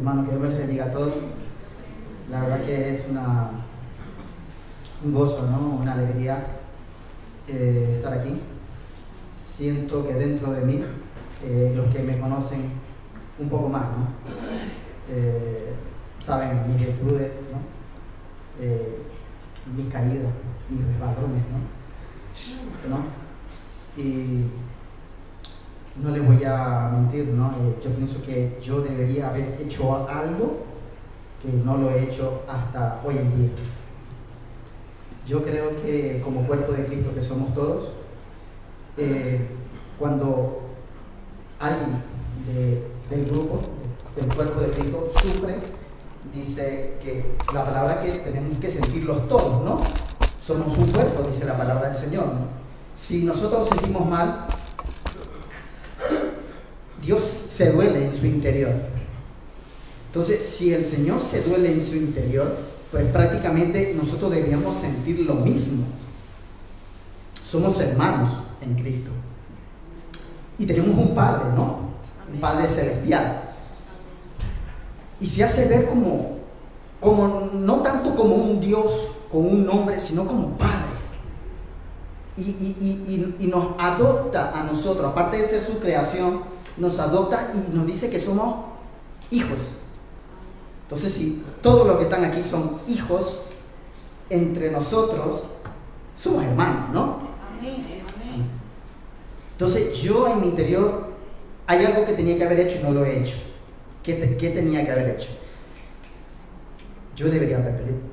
Hermano, que Dios les bendiga a todos. La verdad que es un gozo, ¿no? Una alegría estar aquí. Siento que dentro de mí, los que me conocen un poco más, ¿no? Saben mis virtudes, ¿no? Mis caídas, mis resbalones, ¿no? Y no les voy a mentir, ¿no? Yo pienso que yo debería haber hecho algo que no lo he hecho hasta hoy en día. Yo creo que como cuerpo de Cristo que somos todos, cuando alguien del grupo, del cuerpo de Cristo sufre, dice que la palabra que tenemos que sentirlos todos, ¿no? Somos un cuerpo, dice la palabra del Señor, ¿no? Si nosotros sentimos mal, Dios se duele en su interior. Entonces, si el Señor se duele en su interior, pues prácticamente nosotros deberíamos sentir lo mismo. Somos hermanos en Cristo. Y tenemos un Padre, ¿no? Un Padre celestial. Y se hace ver como no tanto como un Dios con un nombre, sino como Padre. Y nos adopta a nosotros, aparte de ser su creación, nos adopta y nos dice que somos hijos. Entonces, si todos los que están aquí son hijos, entre nosotros somos hermanos, ¿no? Amén. Entonces, yo en mi interior hay algo que tenía que haber hecho y no lo he hecho. ¿Qué tenía que haber hecho? Yo debería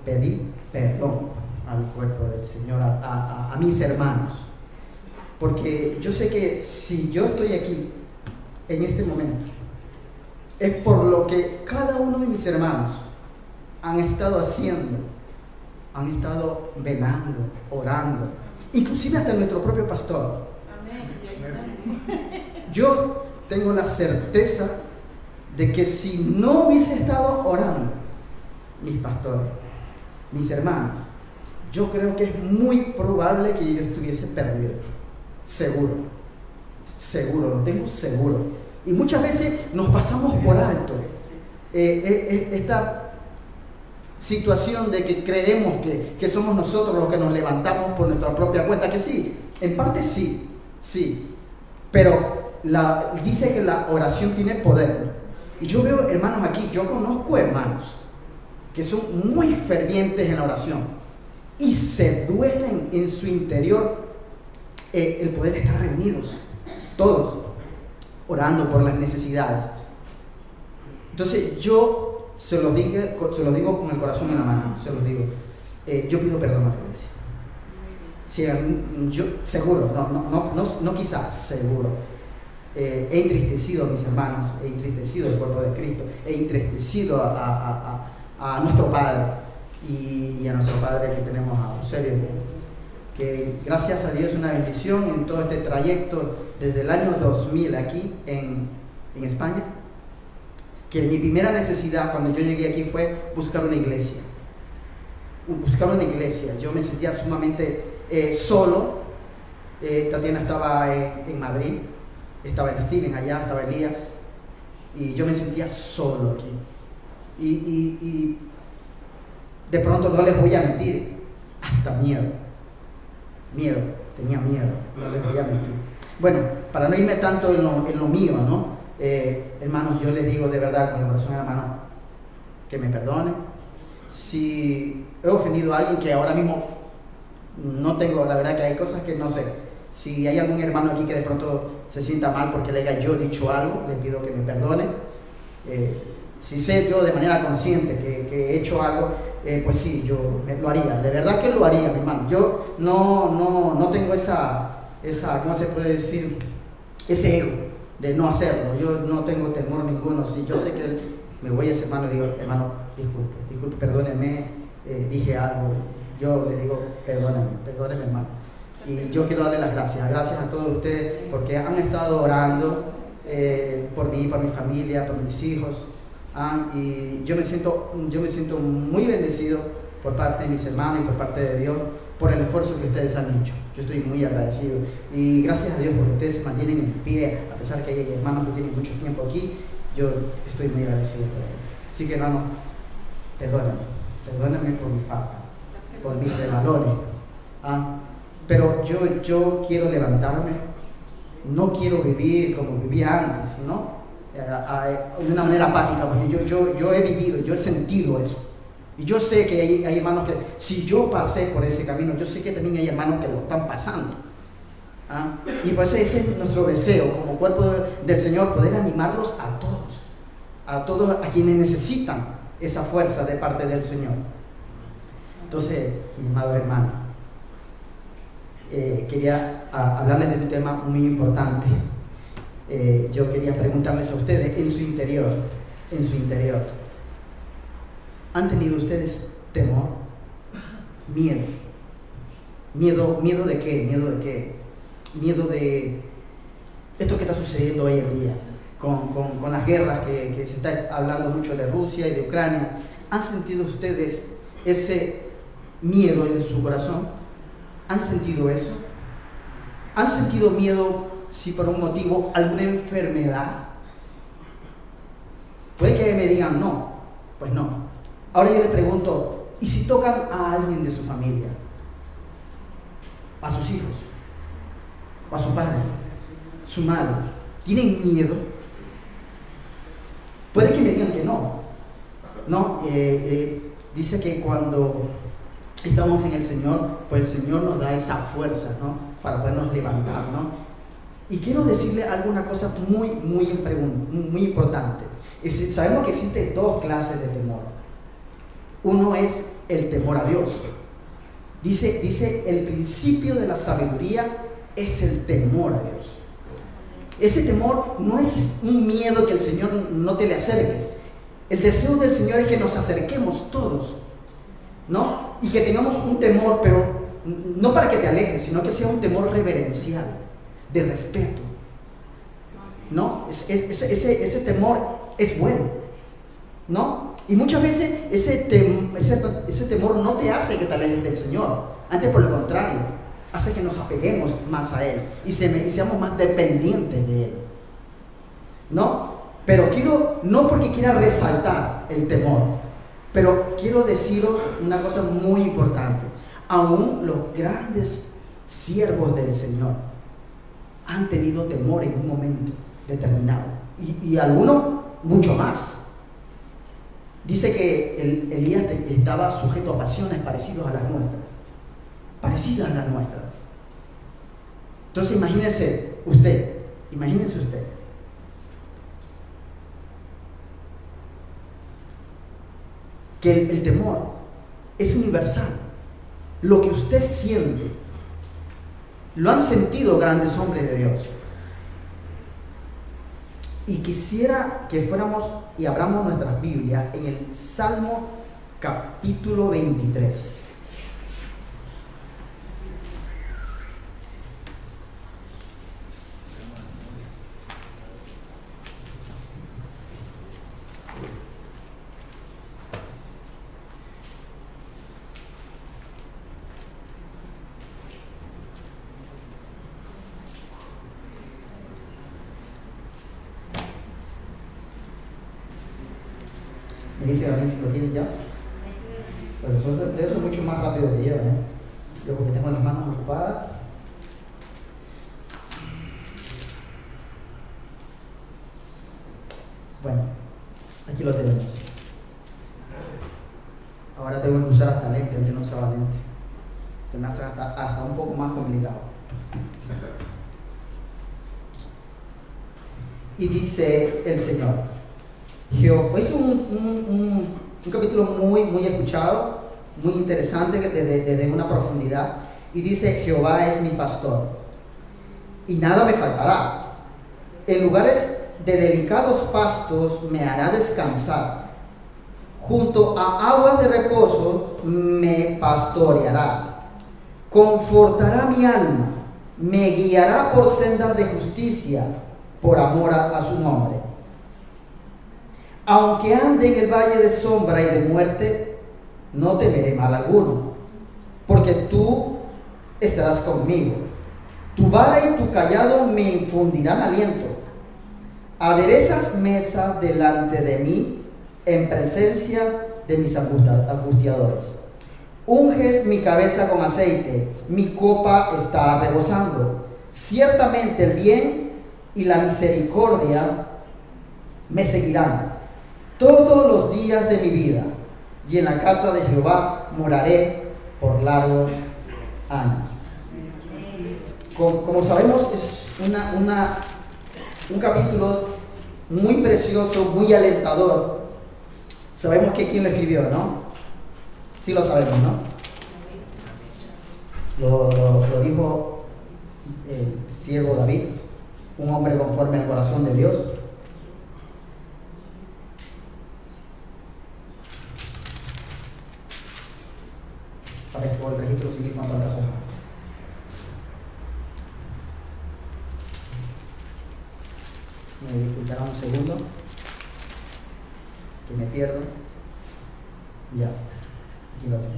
pedir perdón al cuerpo del Señor, a mis hermanos. Porque yo sé que si yo estoy aquí en este momento, es por lo que cada uno de mis hermanos han estado haciendo, han estado velando, orando, inclusive hasta nuestro propio pastor. Yo tengo la certeza de que si no hubiese estado orando mis pastores, mis hermanos, yo creo que es muy probable que yo estuviese perdido. Seguro, lo tengo seguro. Y muchas veces nos pasamos por alto esta situación de que creemos que somos nosotros los que nos levantamos por nuestra propia cuenta, que sí, en parte sí, pero dice que la oración tiene poder. Y yo veo hermanos aquí, yo conozco hermanos que son muy fervientes en la oración y se duelen en su interior el poder estar reunidos, todos, orando por las necesidades. Entonces yo se los digo con el corazón en la mano, se los digo, yo pido perdón a la iglesia. Si, yo seguro, no quizás, seguro, he entristecido a mis hermanos, he entristecido al cuerpo de Cristo, he entristecido a nuestro Padre y a nuestro Padre que tenemos a Eusebio, que gracias a Dios es una bendición en todo este trayecto desde el año 2000 aquí en España, que mi primera necesidad cuando yo llegué aquí fue buscar una iglesia. Yo me sentía sumamente solo. Tatiana estaba en Madrid, estaba en Steven allá, estaba Elías, y yo me sentía solo aquí. Y de pronto, no les voy a mentir, hasta tenía miedo, no les voy a mentir. Bueno, para no irme tanto en lo mío, ¿no? Hermanos, yo les digo de verdad con el corazón en la mano que me perdone. Si he ofendido a alguien que ahora mismo no tengo, la verdad que hay cosas que no sé. Si hay algún hermano aquí que de pronto se sienta mal porque le haya yo dicho algo, le pido que me perdone. Si sé yo de manera consciente que he hecho algo, pues sí, yo lo haría, de verdad que lo haría, mi hermano. Yo no tengo esa, ¿cómo se puede decir? Ese ego de no hacerlo. Yo no tengo temor ninguno. Si yo sé que me voy a ese hermano y digo, hermano, disculpe, perdóneme, dije algo, yo le digo, perdóneme, hermano. Y yo quiero darle las gracias a todos ustedes porque han estado orando por mí, por mi familia, por mis hijos. Y yo me siento muy bendecido por parte de mis hermanos y por parte de Dios por el esfuerzo que ustedes han hecho. Yo estoy muy agradecido y gracias a Dios porque ustedes se mantienen en pie a pesar que hay hermanos que tienen mucho tiempo aquí. Yo estoy muy agradecido por ellos. Así que hermano, perdónenme por mi falta, por mis resbalones. Pero yo quiero levantarme, no quiero vivir como vivía antes, ¿no? De una manera apática, porque yo he vivido, yo he sentido eso. Y yo sé que hay hermanos que, si yo pasé por ese camino, yo sé que también hay hermanos que lo están pasando. Y por eso ese es nuestro deseo, como cuerpo del Señor, poder animarlos a todos a quienes necesitan esa fuerza de parte del Señor. Entonces, mis amados hermanos, quería hablarles de un tema muy importante. Yo quería preguntarles a ustedes en su interior, ¿han tenido ustedes temor? ¿Miedo de qué? Miedo de esto que está sucediendo hoy en día, con las guerras que se está hablando mucho de Rusia y de Ucrania. ¿Han sentido ustedes ese miedo en su corazón? ¿Han sentido eso? ¿Han sentido miedo si por un motivo, alguna enfermedad? Puede que me digan no, pues no. Ahora yo les pregunto, ¿y si tocan a alguien de su familia? ¿A sus hijos? ¿O a su padre? ¿Su madre? ¿Tienen miedo? Puede que me digan que no. No, dice que cuando estamos en el Señor, pues el Señor nos da esa fuerza, ¿no? Para podernos levantar, ¿no? Y quiero decirle alguna cosa muy importante. Sabemos que existen dos clases de temor. Uno es el temor a Dios. Dice el principio de la sabiduría es el temor a Dios. Ese temor no es un miedo que el Señor no te le acerques. El deseo del Señor es que nos acerquemos todos, ¿no? Y que tengamos un temor, pero no para que te alejes, sino que sea un temor reverencial, de respeto, ¿no? Ese temor es bueno, ¿no? Y muchas veces ese temor no te hace que te alejes del Señor. Antes, por el contrario, hace que nos apeguemos más a Él y seamos más dependientes de Él, ¿no? Pero no porque quiera resaltar el temor, pero quiero deciros una cosa muy importante. Aún los grandes siervos del Señor han tenido temor en un momento determinado, y algunos mucho más. Dice que Elías estaba sujeto a pasiones parecidas a las nuestras. Entonces imagínese usted, que el temor es universal. Lo que usted siente, lo han sentido grandes hombres de Dios. Y quisiera que fuéramos y abramos nuestras Biblias en el Salmo capítulo 23. Me dice a mí si lo tienen ya. Pero eso es mucho más rápido que yo, ¿eh? Yo porque tengo las manos ocupadas. Bueno, aquí lo tenemos. Ahora tengo que usar hasta lente, antes no usaba lente. Se me hace hasta un poco más complicado. Y dice el Señor, Jehová, es un capítulo muy escuchado, muy interesante desde una profundidad. Y dice, Jehová es mi pastor y nada me faltará. En lugares de delicados pastos me hará descansar. Junto a aguas de reposo me pastoreará. Confortará mi alma, me guiará por sendas de justicia, por amor a su nombre. Aunque ande en el valle de sombra y de muerte, no temeré mal alguno, porque tú estarás conmigo. Tu vara y tu cayado me infundirán aliento. Aderezas mesa delante de mí en presencia de mis angustiadores. Unges mi cabeza con aceite, mi copa está rebosando. Ciertamente el bien y la misericordia me seguirán todos los días de mi vida, y en la casa de Jehová moraré por largos años. Como sabemos, es un capítulo muy precioso, muy alentador. Sabemos que quién lo escribió, ¿no? Sí lo sabemos, ¿no? Lo dijo el siervo David, un hombre conforme al corazón de Dios. Parezco el registro civil con tantas hojas. Me disculparán un segundo, que me pierdo. Ya, aquí lo tengo.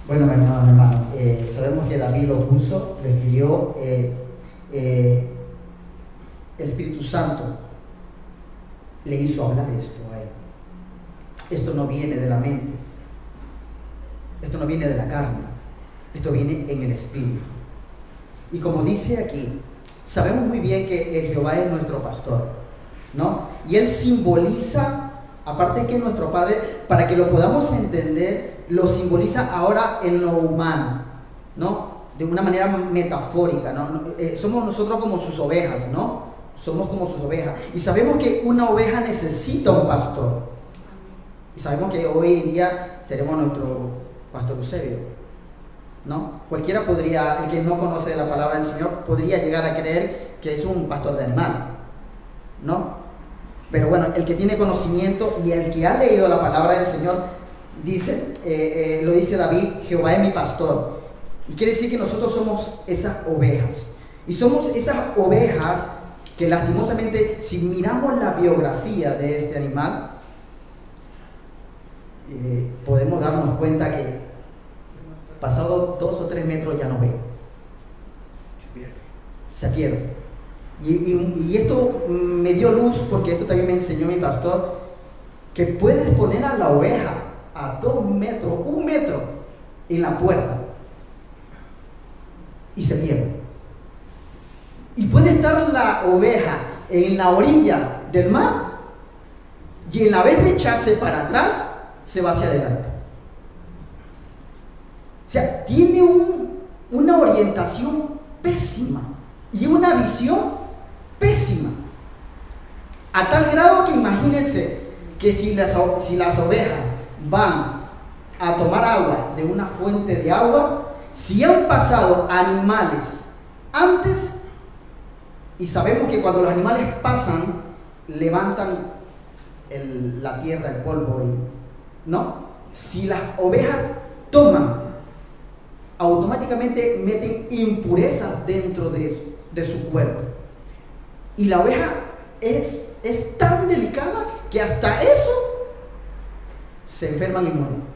Bueno, hermano, sabemos que David lo puso, lo escribió, el Espíritu Santo le hizo hablar esto a él. Esto no viene de la mente, esto no viene de la carne, esto viene en el Espíritu. Y como dice aquí, sabemos muy bien que el Jehová es nuestro pastor, ¿no? Y él simboliza, aparte que es nuestro Padre, para que lo podamos entender, lo simboliza ahora en lo humano, ¿no? De una manera metafórica, ¿no? Somos nosotros como sus ovejas, ¿no? Somos como sus ovejas. Y sabemos que una oveja necesita un pastor. Y sabemos que hoy en día tenemos nuestro pastor Eusebio, ¿no? Cualquiera podría, el que no conoce la palabra del Señor, podría llegar a creer que es un pastor de animal, ¿no? Pero bueno, el que tiene conocimiento y el que ha leído la palabra del Señor, dice, lo dice David, Jehová es mi pastor. Y quiere decir que nosotros somos esas ovejas. Y somos esas ovejas que lastimosamente, si miramos la biografía de este animal, podemos darnos cuenta que pasado 2 o 3 metros ya no ve. Se pierde. Y esto me dio luz, porque esto también me enseñó mi pastor, que puedes poner a la oveja a 2 metros, 1 metro en la puerta y se pierde. Y puede estar la oveja en la orilla del mar y en la vez de echarse para atrás, se va hacia adelante. O sea, tiene una orientación pésima y una visión pésima. A tal grado que imagínense que si las ovejas van a tomar agua de una fuente de agua, si han pasado animales antes, y sabemos que cuando los animales pasan, levantan la tierra, el polvo, ¿no? Si las ovejas toman, automáticamente meten impurezas dentro de su cuerpo. Y la oveja es tan delicada que hasta eso se enferman y mueren.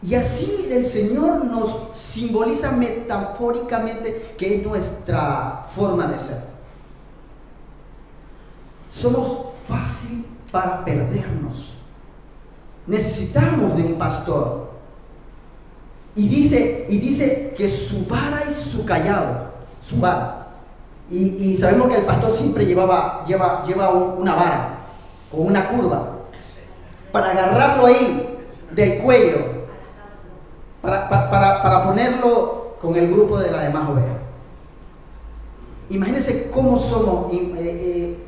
Y así el Señor nos simboliza metafóricamente que es nuestra forma de ser. Somos fácil para perdernos. Necesitamos de un pastor. Y dice que su vara y su callado, su vara. Y sabemos que el pastor siempre lleva una vara con una curva para agarrarlo ahí del cuello, para ponerlo con el grupo de las demás ovejas. Imagínense cómo somos,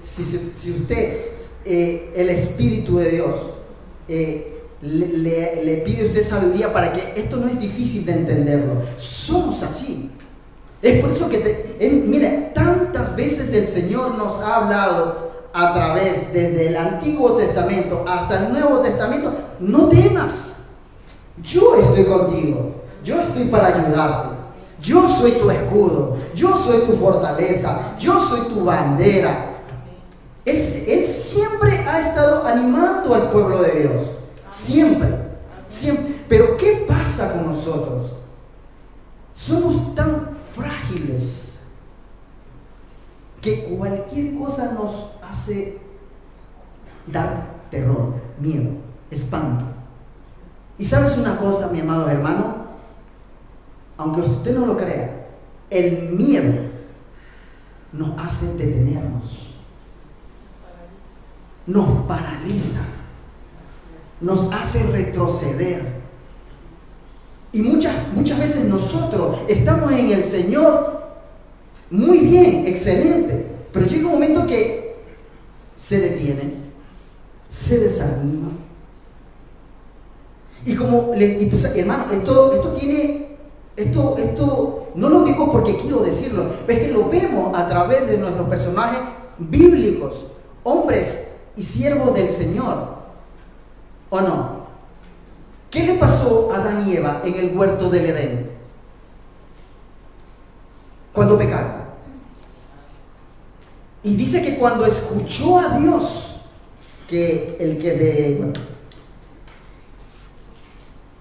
si usted, el Espíritu de Dios, le pide a usted sabiduría para que esto no es difícil de entenderlo. Somos así. Es por eso que, mire, tantas veces el Señor nos ha hablado a través, desde el Antiguo Testamento hasta el Nuevo Testamento: no temas, yo estoy contigo, yo estoy para ayudarte, yo soy tu escudo, yo soy tu fortaleza, yo soy tu bandera. Él siempre ha estado animando al pueblo de Dios, siempre. Pero ¿qué pasa con nosotros. Somos tan frágiles que cualquier cosa nos hace dar terror, miedo, espanto. Y sabes una cosa, mi amado hermano, aunque usted no lo crea, el miedo nos hace detenernos, nos paraliza, nos hace retroceder. Y muchas veces nosotros estamos en el Señor muy bien, excelente, pero llega un momento que se detiene, se desanima. Y pues, hermano, esto no lo digo porque quiero decirlo, pero es que lo vemos a través de nuestros personajes bíblicos, hombres y siervos del Señor, ¿o no? ¿Qué le pasó a Adán y Eva en el huerto del Edén? Cuando pecaron. Y dice que cuando escuchó a Dios,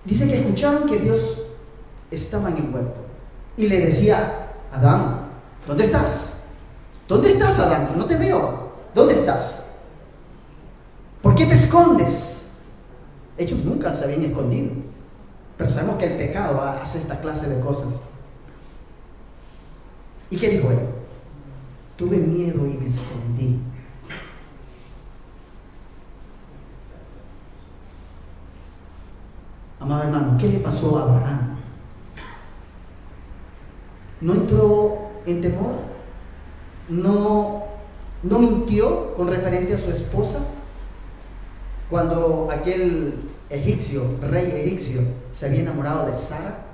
dice que escucharon que Dios estaba en el huerto y le decía: Adán, ¿dónde estás? ¿Dónde estás, Adán? No te veo. ¿Dónde estás? ¿Por qué te escondes? Ellos nunca se habían escondido, pero sabemos que el pecado hace esta clase de cosas. ¿Y qué dijo él? Tuve miedo y me escondí. Amado hermano, ¿qué le pasó a Abraham? ¿No entró en temor? ¿No mintió con referente a su esposa? Cuando aquel rey egipcio, se había enamorado de Sara,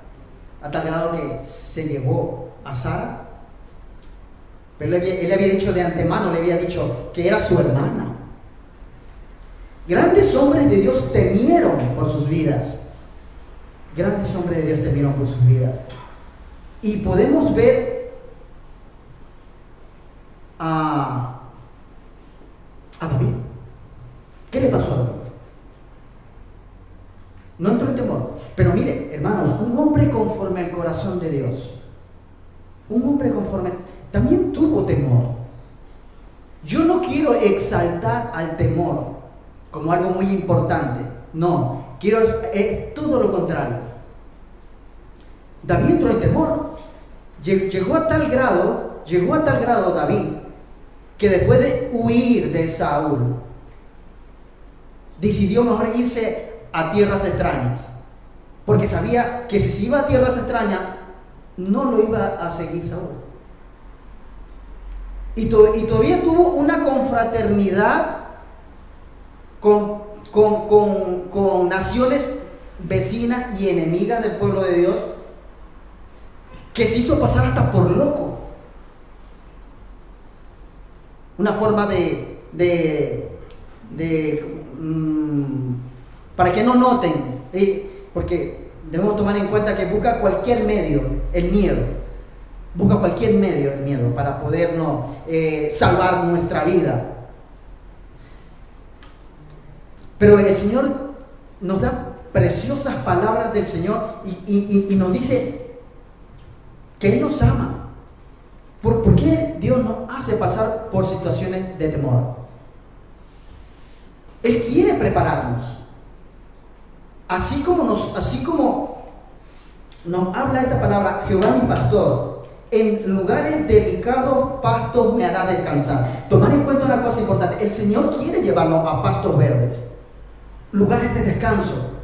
a tal grado que se llevó a Sara. Pero él había dicho de antemano, le había dicho que era su hermana. Grandes hombres de Dios temieron por sus vidas. Grandes hombres de Dios temieron por sus vidas. Y podemos ver a David. ¿Qué le pasó a David? No entró en temor. Pero mire, hermanos, un hombre conforme al corazón de Dios, un hombre conforme, también tuvo temor. Yo no quiero exaltar al temor como algo muy importante. No, quiero todo lo contrario. David entró en temor. Llegó a tal grado David, que después de huir de Saúl, decidió mejor irse a tierras extrañas, porque sabía que si se iba a tierras extrañas no lo iba a seguir Saúl. Y todavía tuvo una confraternidad con naciones vecinas y enemigas del pueblo de Dios, que se hizo pasar hasta por loco. Una forma para que no noten, porque debemos tomar en cuenta que busca cualquier medio el miedo, para podernos salvar nuestra vida. Pero el Señor nos da preciosas palabras del Señor y nos dice que Él nos ama. ¿Por qué Dios nos hace pasar por situaciones de temor? Él quiere prepararnos. Así como nos habla esta palabra: Jehová mi pastor, en lugares delicados pastos me hará descansar. Tomar en cuenta una cosa importante: el Señor quiere llevarnos a pastos verdes, lugares de descanso.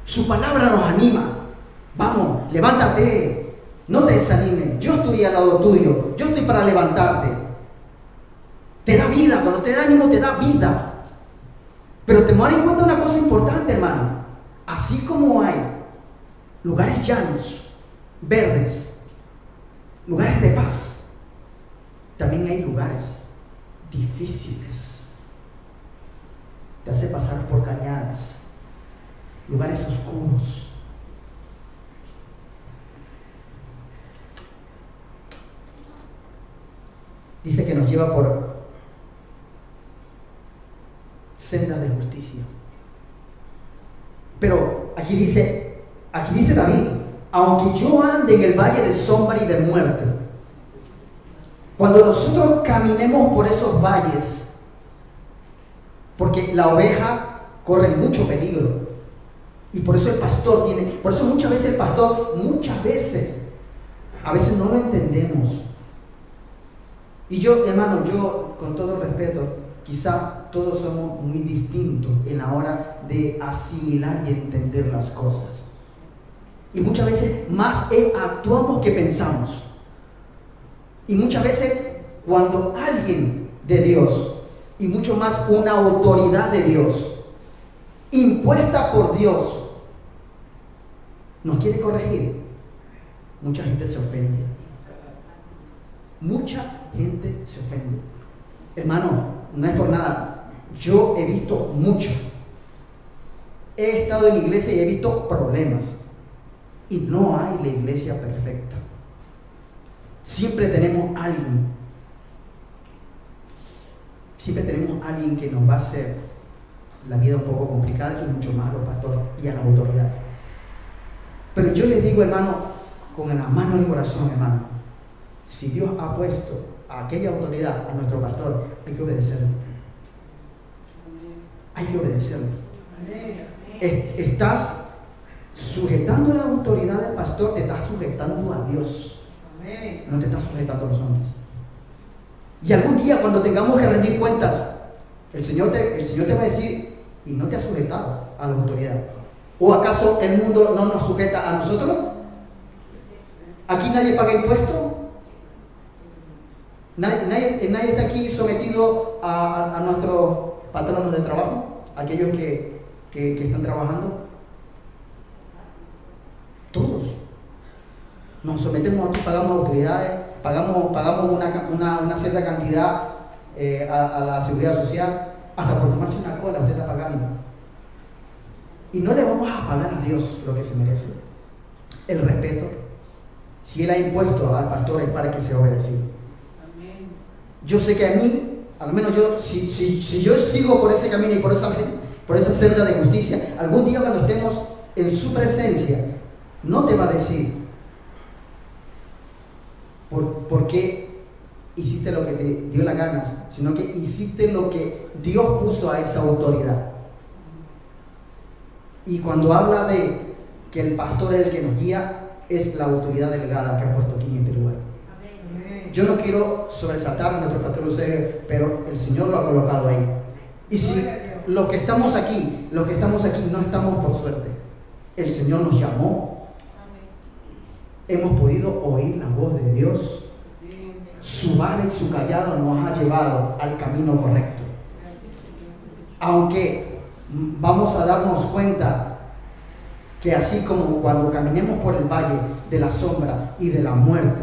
Su palabra nos anima. Vamos, levántate, no te desanimes, yo estoy al lado tuyo, yo estoy para levantarte. Te da vida, cuando te da ánimo te da vida. Pero tomar en cuenta una cosa importante, hermano: así como hay lugares llanos, verdes, lugares de paz, también hay lugares difíciles. Te hace pasar por cañadas, lugares oscuros. Dice que nos lleva por sendas de justicia. Pero aquí dice, Aquí dice David, aunque yo ande en el valle de sombra y de muerte, cuando nosotros caminemos por esos valles, porque la oveja corre mucho peligro, y por eso el pastor tiene, por eso muchas veces el pastor, a veces no lo entendemos. Y yo, hermano, yo con todo respeto, quizá todos somos muy distintos en la hora de asimilar y entender las cosas. Y muchas veces más actuamos que pensamos. Y muchas veces cuando alguien de Dios, y mucho más una autoridad de Dios, impuesta por Dios, nos quiere corregir, mucha gente se ofende. Mucha gente se ofende. Hermano, no es por nada. Yo he visto mucho. He estado en iglesia y he visto problemas. Y no hay la iglesia perfecta. Siempre tenemos alguien. Siempre tenemos alguien que nos va a hacer la vida un poco complicada, y mucho más a los pastores y a la autoridad. Pero yo les digo, hermano, con la mano en el corazón, hermano, si Dios ha puesto a aquella autoridad, a nuestro pastor, hay que obedecerlo. Hay que obedecerlo. Estás sujetando la autoridad del pastor, te estás sujetando a Dios. No te estás sujetando a los hombres. Y algún día, cuando tengamos que rendir cuentas, el Señor te va a decir, y no te has sujetado a la autoridad. ¿O acaso el mundo no nos sujeta a nosotros? ¿Aquí nadie paga impuestos? ¿Nadie está aquí sometido a nuestros patronos de trabajo? Aquellos que están trabajando. Todos. Nos sometemos aquí, pagamos autoridades, pagamos una cierta cantidad a la seguridad social. Hasta por tomarse una cola usted está pagando. Y no le vamos a pagar a Dios lo que se merece. El respeto. Si Él ha impuesto al pastor, es para que sea obedecido. Amén. Yo sé que a mí, al menos yo, si yo sigo por ese camino y por esa senda de justicia, algún día cuando estemos en su presencia, no te va a decir por qué hiciste lo que te dio la gana, sino que hiciste lo que Dios puso a esa autoridad. Y cuando habla de que el pastor es el que nos guía, es la autoridad delegada que ha puesto aquí en este lugar. Amén. Yo no quiero sobresaltar a nuestro pastor Eusebio, pero el Señor lo ha colocado ahí. Y si los que estamos aquí no estamos por suerte, el Señor nos llamó. Amén. Hemos podido oír la voz de Dios. Su vara y su callado nos ha llevado al camino correcto. Aunque vamos a darnos cuenta que así como cuando caminemos por el valle de la sombra y de la muerte,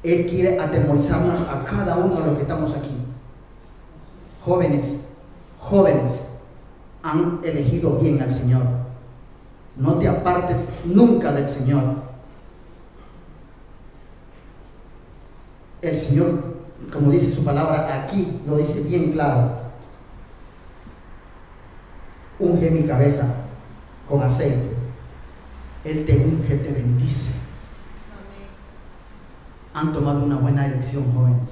Él quiere atemorizarnos a cada uno de los que estamos aquí. Jóvenes, han elegido bien al Señor. No te apartes nunca del Señor. El Señor, como dice su palabra aquí, lo dice bien claro. Unge mi cabeza con aceite. Él te unge, te bendice. Amén. Han tomado una buena elección, jóvenes.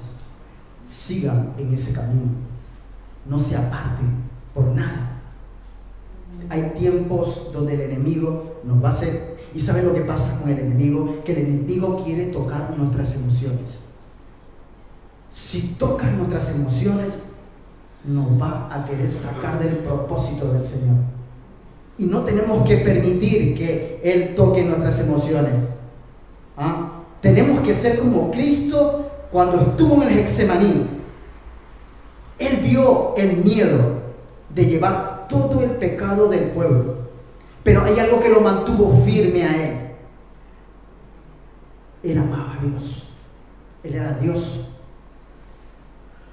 Sigan en ese camino. No se aparten por nada. Hay tiempos donde el enemigo nos va a hacer. ¿Y saben lo que pasa con el enemigo? Que el enemigo quiere tocar nuestras emociones. Si toca nuestras emociones, nos va a querer sacar del propósito del Señor. Y no tenemos que permitir que Él toque nuestras emociones. Tenemos que ser como Cristo cuando estuvo en el Getsemaní. Él vio el miedo de llevar todo el pecado del pueblo, pero hay algo que lo mantuvo firme a Él. Él amaba a Dios. Él era Dios.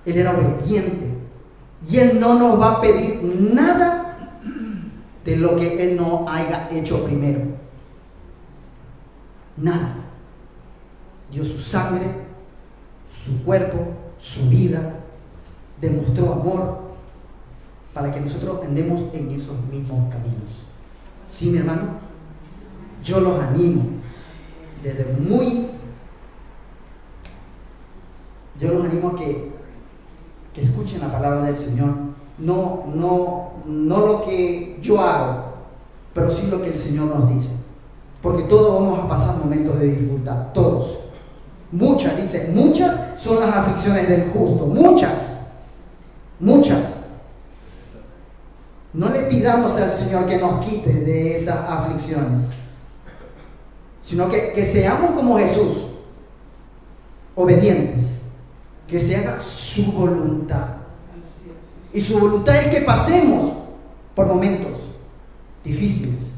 Él era obediente. Y Él no nos va a pedir nada de lo que Él no haya hecho primero. Nada. Dio su sangre, su cuerpo, su vida. Demostró amor para que nosotros andemos en esos mismos caminos. Sí, mi hermano, yo los animo yo los animo a que escuchen la palabra del Señor. No lo que yo hago, pero sí lo que el Señor nos dice. Porque todos vamos a pasar momentos de dificultad, todos. Muchas son las aflicciones del justo, muchas. No le pidamos al Señor que nos quite de esas aflicciones, sino que seamos como Jesús, obedientes, que se haga su voluntad. Y su voluntad es que pasemos por momentos difíciles,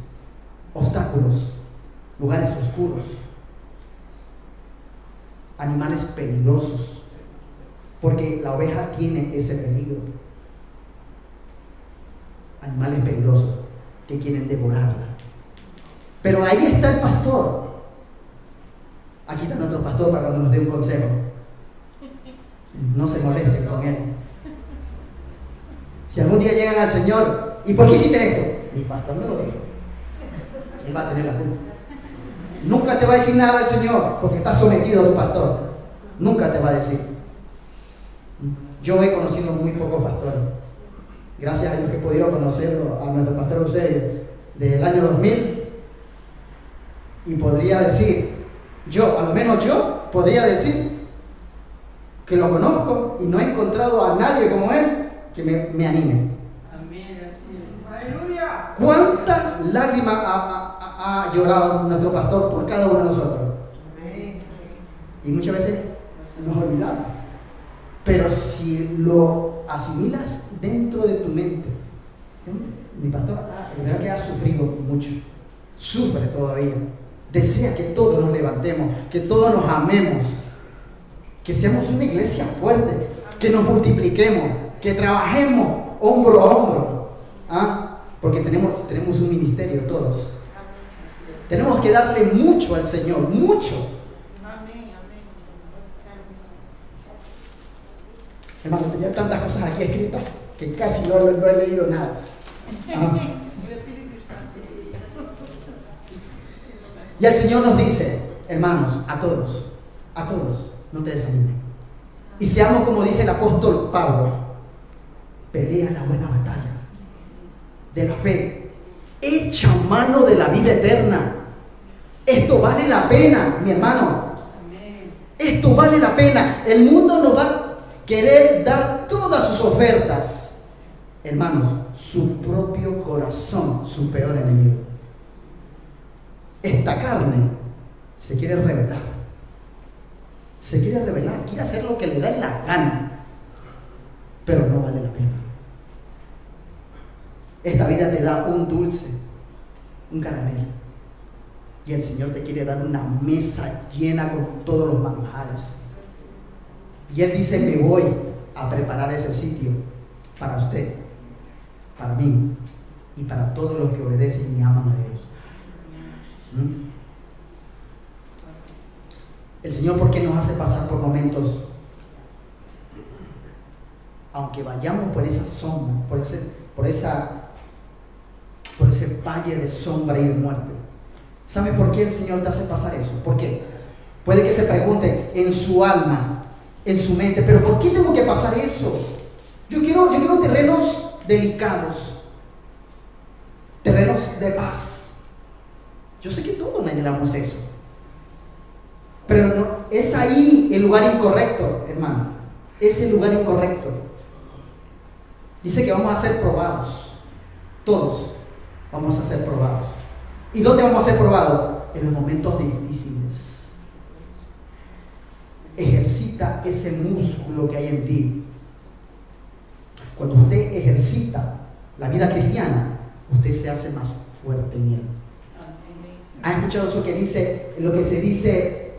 obstáculos, lugares oscuros, animales peligrosos, porque la oveja tiene ese peligro. Animales peligrosos que quieren devorarla. Pero ahí está el pastor. Aquí está nuestro pastor para cuando nos dé un consejo. No se molesten con él. Si algún día llegan al Señor, ¿y por qué hiciste esto? Mi pastor me lo dijo. Él va a tener la culpa. Nunca te va a decir nada el Señor porque está sometido a tu pastor. Nunca te va a decir. Yo he conocido muy pocos pastores. Gracias a Dios que he podido conocerlo a nuestro pastor Eusebio del año 2000. Y podría decir, a lo menos yo podría decir que lo conozco y no he encontrado a nadie como él que me anime. Amén. Aleluya. ¿Cuántas lágrimas ha llorado nuestro pastor por cada uno de nosotros? Amén. Y muchas veces nos olvidamos. Pero si lo asimilas dentro de tu mente, mi pastor, la verdad que ha sufrido mucho, sufre todavía, desea que todos nos levantemos, que todos nos amemos, que seamos una iglesia fuerte, que nos multipliquemos, que trabajemos hombro a hombro, porque tenemos un ministerio todos. Tenemos que darle mucho al Señor, mucho. Hermano, tenía tantas cosas aquí escritas que casi no he leído nada. Y el Señor nos dice, hermanos, a todos, no te desanimen. Y seamos como dice el apóstol Pablo, pelea la buena batalla de la fe, echa mano de la vida eterna. Esto vale la pena, mi hermano. Esto vale la pena. El mundo nos va a querer dar todas sus ofertas. Hermanos, su propio corazón, su peor enemigo. Esta carne se quiere rebelar. Quiere hacer lo que le da la gana. Pero no vale la pena. Esta vida te da un dulce, un caramelo. Y el Señor te quiere dar una mesa llena con todos los manjares. Y Él dice, me voy a preparar ese sitio para usted, para mí y para todos los que obedecen y aman a Dios. El Señor, ¿por qué nos hace pasar por momentos? Aunque vayamos por esa sombra, por ese valle de sombra y de muerte. ¿Sabe por qué el Señor te hace pasar eso? ¿Por qué? Puede que se pregunte en su alma, en su mente, pero ¿por qué tengo que pasar eso? Yo quiero terrenos delicados, terrenos de paz. Yo sé que todos anhelamos eso, pero no, es ahí el lugar incorrecto, hermano. Es el lugar incorrecto. Dice que vamos a ser probados. Todos vamos a ser probados. ¿Y dónde vamos a ser probados? En los momentos difíciles. Ejercita ese músculo que hay en ti. Cuando usted ejercita la vida cristiana, usted se hace más fuerte en él. ¿Ha escuchado eso que dice, lo que se dice,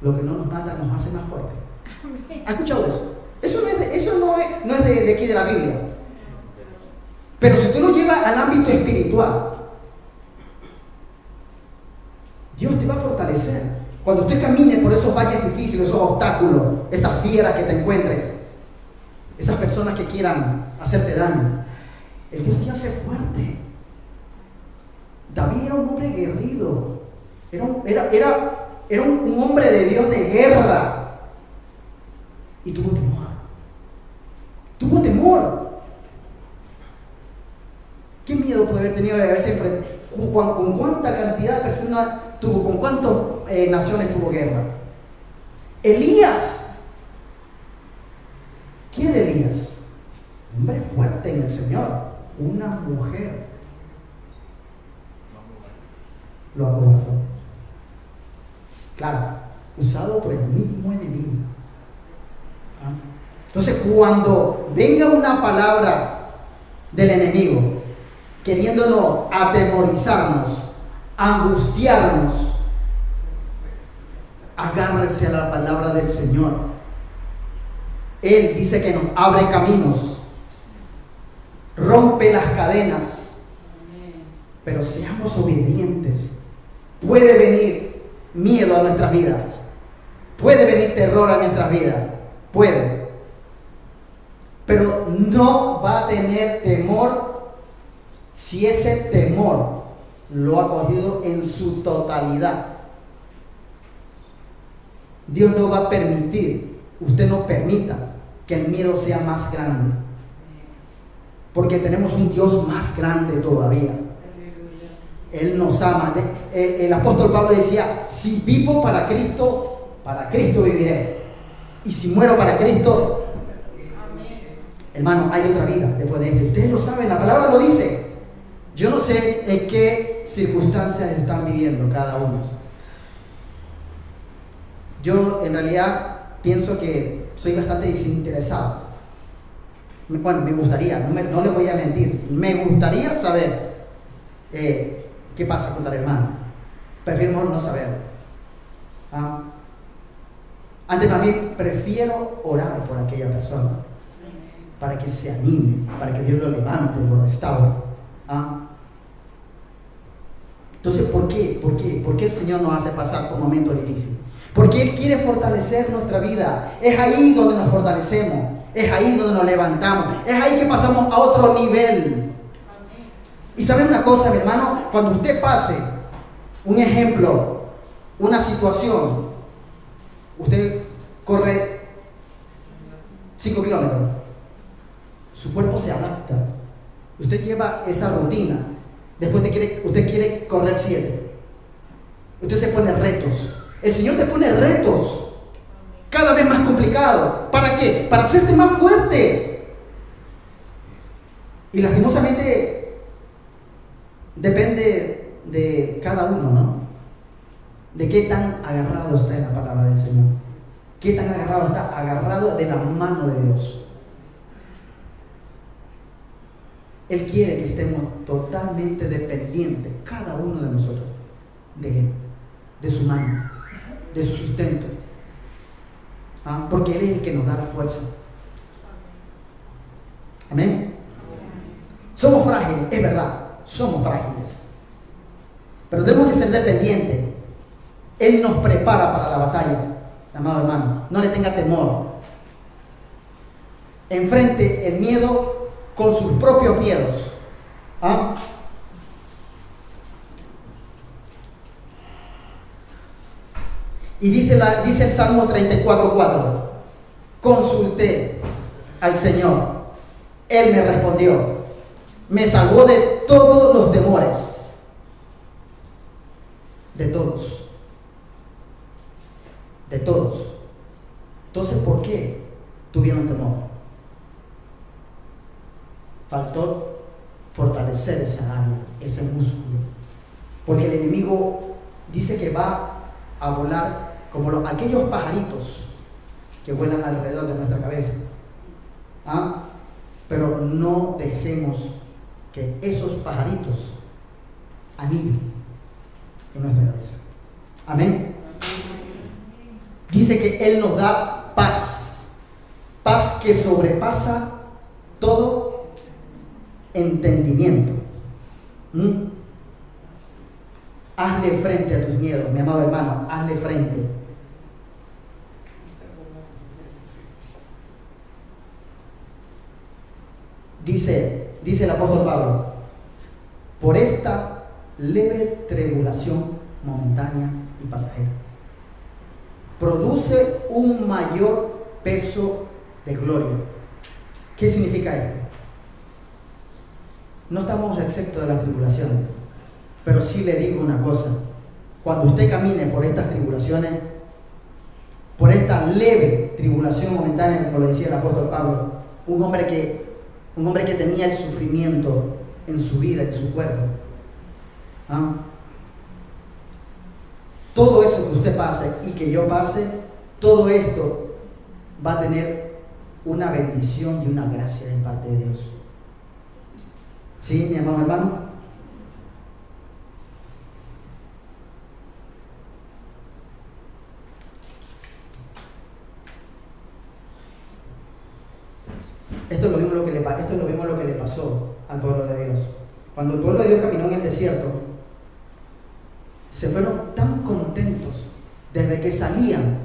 lo que no nos mata nos hace más fuerte? ¿Ha escuchado eso? Eso no es de aquí de la Biblia. Pero si tú lo llevas al ámbito espiritual, Dios te va a fortalecer. Cuando usted camine por esos valles difíciles, esos obstáculos, esas fieras que te encuentres, esas personas que quieran hacerte daño, el Dios te hace fuerte. David era un hombre guerrido, era un hombre de Dios de guerra, y tuvo temor. Tuvo temor. ¿Qué miedo puede haber tenido de haberse enfrentado? ¿Con cuánta cantidad de personas tuvo? ¿Con cuántas naciones tuvo guerra? Elías. ¿Quién es Elías? Un hombre fuerte en el Señor. Una mujer lo acobardó. Claro, usado por el mismo enemigo. ¿Ah? Entonces, cuando venga una palabra del enemigo queriéndonos atemorizarnos, angustiarnos, agárrese a la palabra del Señor. Él dice que nos abre caminos, rompe las cadenas, pero seamos obedientes. Puede venir miedo a nuestras vidas, puede venir terror a nuestras vidas, puede, pero no va a tener temor si ese temor lo ha cogido en su totalidad. Dios no va a permitir, usted no permita que el miedo sea más grande, porque tenemos un Dios más grande todavía. Él nos ama. El apóstol Pablo decía: si vivo para Cristo viviré, y si muero para Cristo, hermano, hay otra vida después de esto. Ustedes lo saben, la palabra lo dice. Yo no sé en qué circunstancias están viviendo cada uno. Yo en realidad pienso que soy bastante desinteresado. Bueno, me gustaría, no le voy a mentir, me gustaría saber qué pasa con tal hermano. Prefiero no saberlo. ¿Ah? Antes, más bien, prefiero orar por aquella persona para que se anime, para que Dios lo levante, lo restaure. ¿Ah? Entonces, ¿por qué? ¿Por qué el Señor nos hace pasar por momentos difíciles? Porque Él quiere fortalecer nuestra vida. Es ahí donde nos fortalecemos, es ahí donde nos levantamos, es ahí que pasamos a otro nivel. Y ¿saben una cosa, mi hermano? Cuando usted pase un ejemplo, una situación, usted corre 5 kilómetros, su cuerpo se adapta. Usted lleva esa rutina. Después usted quiere correr 7. Usted se pone retos. El Señor te pone retos cada vez más complicados. ¿Para qué? Para hacerte más fuerte. Y lastimosamente depende de cada uno, ¿no? De qué tan agarrado está en la palabra del Señor. Qué tan agarrado está, agarrado de la mano de Dios. Él quiere que estemos totalmente dependientes, cada uno de nosotros, de Él, de su mano, de su sustento. ¿Ah? Porque Él es el que nos da la fuerza. Amén. Somos frágiles, es verdad, somos frágiles. Pero tenemos que ser dependientes. Él nos prepara para la batalla, amado hermano. No le tenga temor. Enfrente el miedo con sus propios miedos. ¿Ah? Y dice el Salmo 34:4: consulté al Señor, Él me respondió, me salvó de todos los temores. De todos. De todos. Entonces, ¿por qué tuvieron temor? Faltó fortalecer esa área, ese músculo. Porque el enemigo dice que va a volar como aquellos pajaritos que vuelan alrededor de nuestra cabeza. ¿Ah? Pero no dejemos que esos pajaritos aniden en nuestra cabeza. Amén. Dice que Él nos da paz. Paz que sobrepasa todo entendimiento. Hazle frente a tus miedos, mi amado hermano, hazle frente. Dice el apóstol Pablo: por esta leve tribulación momentánea y pasajera. Produce un mayor peso de gloria. ¿Qué significa esto? No estamos exentos de las tribulaciones, pero sí le digo una cosa: cuando usted camine por estas tribulaciones, por esta leve tribulación momentánea, como lo decía el apóstol Pablo, un hombre que tenía el sufrimiento en su vida, en su cuerpo, ¿ah? Todo eso que usted pase y que yo pase, todo esto va a tener una bendición y una gracia de parte de Dios. ¿Sí, mi amado hermano? Esto es lo mismo lo que le pasó al pueblo de Dios. Cuando el pueblo de Dios caminó en el desierto, se fueron tan contentos. Desde que salían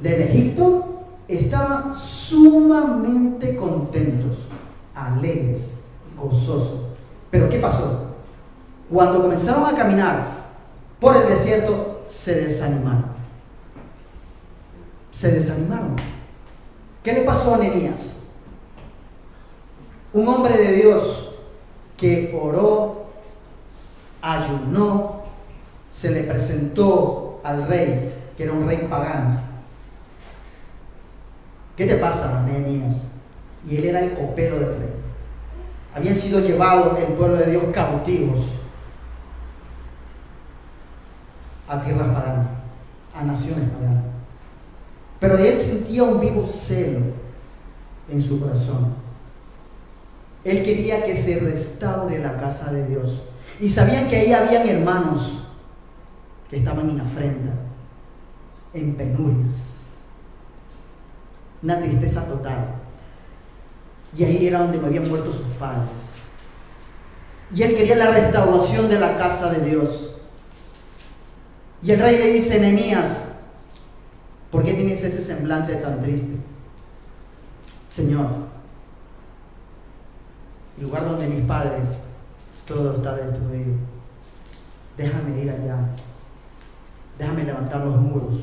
desde Egipto, estaban sumamente contentos, alegres, gozosos. Pero ¿qué pasó? Cuando comenzaron a caminar por el desierto, se desanimaron. Se desanimaron. ¿Qué le pasó a Nehemías? Un hombre de Dios que oró, ayunó, se le presentó al rey, que era un rey pagano. ¿Qué te pasa, Nehemías? Y él era el copero del rey. Habían sido llevados el pueblo de Dios cautivos a tierras paganas, a naciones paganas. Pero él sentía un vivo celo en su corazón. Él quería que se restaure la casa de Dios. Y sabían que ahí habían hermanos que estaban en afrenta, en penurias, una tristeza total. Y ahí era donde habían muerto sus padres. Y él quería la restauración de la casa de Dios. Y el rey le dice: Nehemías, ¿por qué tienes ese semblante tan triste? Señor, el lugar donde mis padres, todo está destruido. Déjame ir allá. Déjame levantar los muros.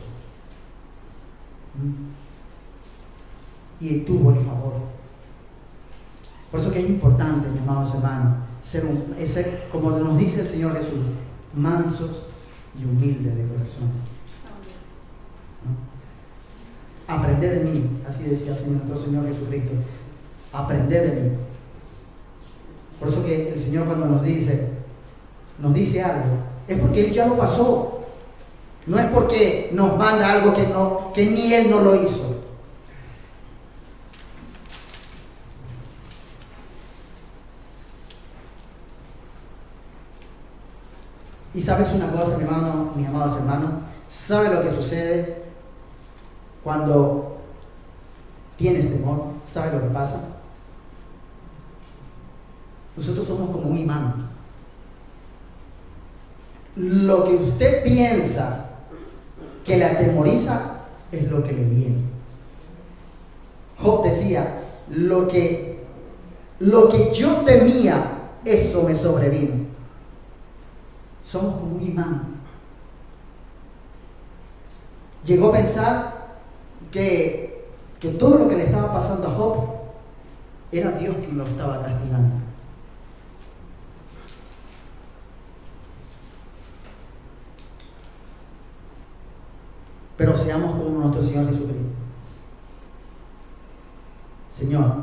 Y tuvo el favor. Por eso que es importante, mis amados hermanos, ser, como nos dice el Señor Jesús, mansos y humildes de corazón. Aprended de mí, así decía nuestro Señor Jesucristo. Aprended de mí. Por eso que el Señor, cuando nos dice algo, es porque Él ya lo pasó. No es porque nos manda algo que ni Él no lo hizo. Y sabes una cosa, mi hermano, mis amados hermanos, ¿sabe lo que sucede cuando tienes temor? ¿Sabe lo que pasa? Nosotros somos como un imán. Lo que usted piensa que le atemoriza es lo que le viene. Job decía: lo que yo temía, eso me sobrevino. Somos como un imán. Llegó a pensar que todo lo que le estaba pasando a Job era Dios quien lo estaba castigando. Pero seamos como nuestro Señor Jesucristo. Señor,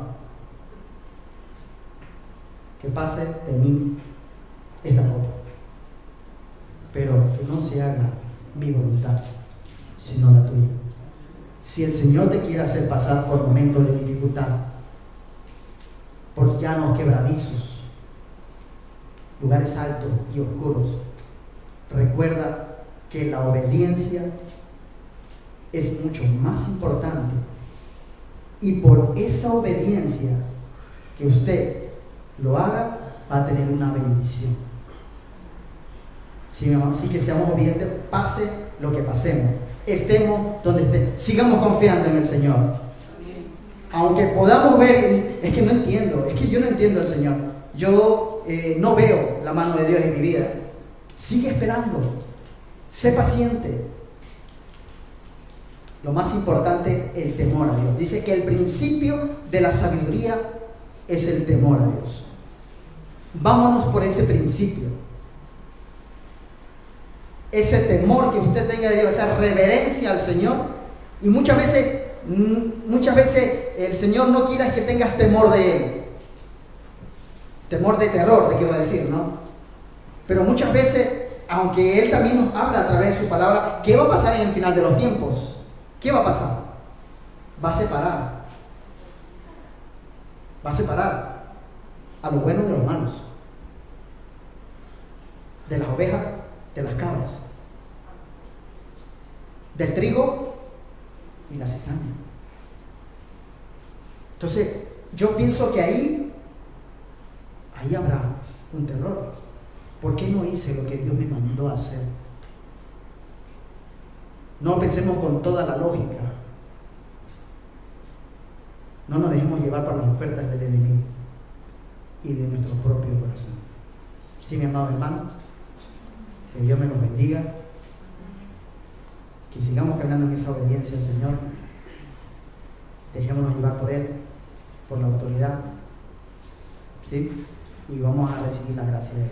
que pase de mí esta copa, pero que no se haga mi voluntad, sino la tuya. Si el Señor te quiere hacer pasar por momentos de dificultad, por llanos quebradizos, lugares altos y oscuros, recuerda que la obediencia es mucho más importante, y por esa obediencia que usted lo haga, va a tener una bendición. Así que seamos obedientes, pase lo que pasemos, estemos donde estemos, sigamos confiando en el Señor. Aunque podamos ver, es que yo no entiendo al Señor, yo no veo la mano de Dios en mi vida, Sigue esperando. Sé paciente. Lo más importante, el temor a Dios. Dice que el principio de la sabiduría es el temor a Dios. Vámonos por ese principio. Ese temor que usted tenga de Dios, esa reverencia al Señor. Y muchas veces el Señor no quiere que tengas temor de Él. Temor de terror, te quiero decir, ¿no? Pero muchas veces, aunque Él también nos habla a través de su palabra, ¿qué va a pasar en el final de los tiempos? ¿Qué va a pasar? Va a separar. Va a separar a los buenos de los malos, de las ovejas, de las cabras, del trigo y la cizaña. Entonces, yo pienso que ahí habrá un terror. ¿Por qué no hice lo que Dios me mandó a hacer? No pensemos con toda la lógica. No nos dejemos llevar por las ofertas del enemigo y de nuestro propio corazón. Sí, mi amado hermano, que Dios me los bendiga, que sigamos caminando en esa obediencia al Señor. Dejémonos llevar por Él, por la autoridad, ¿sí? Y vamos a recibir la gracia de Él.